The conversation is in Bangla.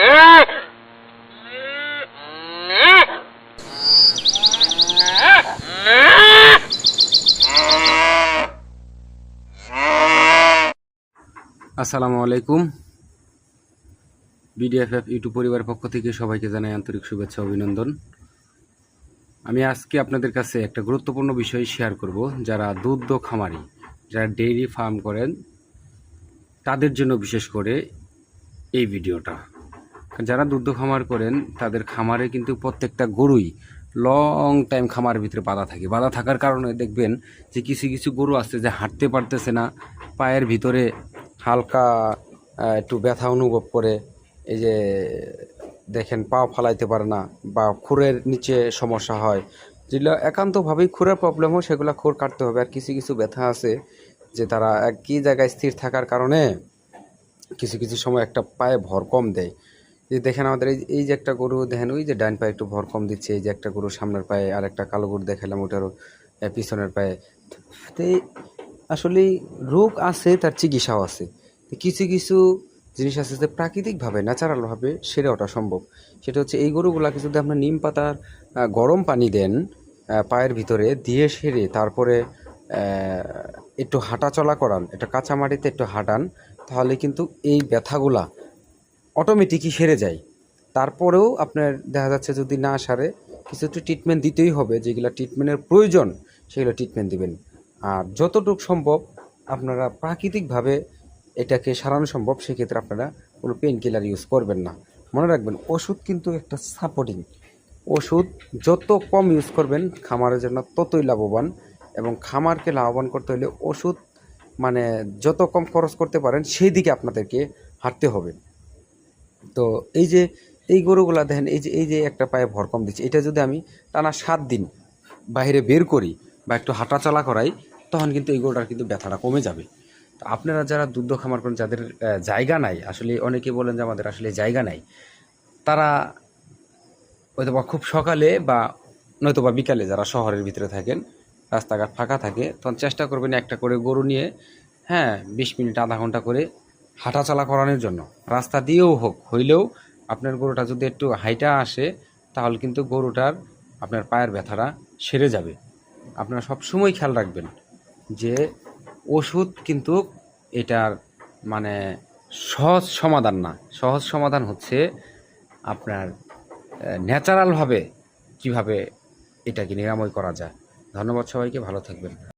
আসসালামু আলাইকুম। বিডিএফএফ ইউটিউব পরিবারের পক্ষ থেকে সবাইকে জানাই আন্তরিক শুভেচ্ছা অভিনন্দন। আমি আজকে আপনাদের কাছে একটা গুরুত্বপূর্ণ বিষয় শেয়ার করব। যারা দুধ খামারি, যারা ডেইরি ফার্ম করেন, তাদের জন্য বিশেষ করে এই ভিডিওটা। যারা দুধ খামার করেন তাদের খামারে কিন্তু প্রত্যেকটা গরুই লং টাইম খামারের ভিতরে বাঁধা থাকে। বাঁধা থাকার কারণে দেখবেন যে কিছু কিছু গরু আছে যে হাঁটতে পারতেছে না, পায়ের ভিতরে হালকা একটু ব্যথা অনুভব করে, এই যে দেখেন পাও ফালাইতে পারে না, বা খুরের নিচে সমস্যা হয়, যেগুলো একান্তভাবেই খুরের প্রবলেম হয়, সেগুলো খুর কাটতে হবে। আর কিছু কিছু ব্যথা আছে যে তারা একই জায়গায় স্থির থাকার কারণে কিছু কিছু সময় একটা পায়ে ভর কম দেয়। যে দেখেন আমাদের এই যে একটা গরু দেখেন, ওই যে ডান পায়ে একটু ভর কম দিচ্ছে, এই যে একটা গরু সামনের পায়ে, আর একটা কালো গরু দেখালাম ওটারও পিছনের পায়ে। তো আসলে রোগ আছে, তার চিকিৎসাও আছে। কিছু কিছু জিনিস আছে যে প্রাকৃতিকভাবে ন্যাচারালভাবে সেরে ওঠা সম্ভব। সেটা হচ্ছে এই গরুগুলাকে যদি আপনার নিম পাতার গরম পানি দেন পায়ের ভিতরে দিয়ে সেরে, তারপরে একটু হাঁটা চলা করান, একটা কাঁচা মাটিতে একটু হাঁটান, তাহলে কিন্তু এই ব্যথাগুলা অটোমেটিকই সেরে যায়। তারপরেও আপনার দেখা যাচ্ছে যদি না সারে, কিছু একটু ট্রিটমেন্ট দিতেই হবে, যেগুলো ট্রিটমেন্টের প্রয়োজন সেগুলো ট্রিটমেন্ট দিবেন। আর যতটুকু সম্ভব আপনারা প্রাকৃতিকভাবে এটাকে সারানো সম্ভব, সেক্ষেত্রে আপনারা কোনো পেন কিলার ইউজ করবেন না। মনে রাখবেন, ওষুধ কিন্তু একটা সাপোর্টিং ওষুধ। যত কম ইউজ করবেন খামারের জন্য ততই লাভবান, এবং খামারকে লাভবান করতে হলে ওষুধ মানে যত কম খরচ করতে পারেন সেই দিকে আপনাদেরকে হাঁটতে হবে। তো এই গরুগুলা দেখেন, এই যে একটা পায়ে ভর কম দিচ্ছে, এটা যদি আমি টানা 7 দিন বাইরে বের করি বা একটু হাঁটাচলা করাই, তখন কিন্তু এই গরুটার কিন্তু ব্যথাটা কমে যাবে। তো আপনারা যারা দুগ্ধ খামার করেন, যাদের জায়গা নাই, আসলে অনেকে বলেন যে আমাদের আসলে জায়গা নাই, তারা হয়তোবা খুব সকালে বা নয়তোবা বিকালে, যারা শহরের ভিতরে থাকেন, রাস্তাঘাট ফাঁকা থাকে, তখন চেষ্টা করবেন একটা করে গরু নিয়ে 20 মিনিট আধা ঘন্টা করে হাঁটাচলা করানোর জন্য। রাস্তা দিয়েও হইলেও আপনার গরুটা যদি একটু হাইটা আসে, তাহলে কিন্তু গরুটার আপনার পায়ের ব্যথাটা সেরে যাবে। আপনারা সবসময় খেয়াল রাখবেন যে ওষুধ কিন্তু এটার মানে সহজ সমাধান না। সহজ সমাধান হচ্ছে আপনার ন্যাচারালভাবে কিভাবে এটাকে নিরাময় করা যায়। ধন্যবাদ সবাইকে, ভালো থাকবেন।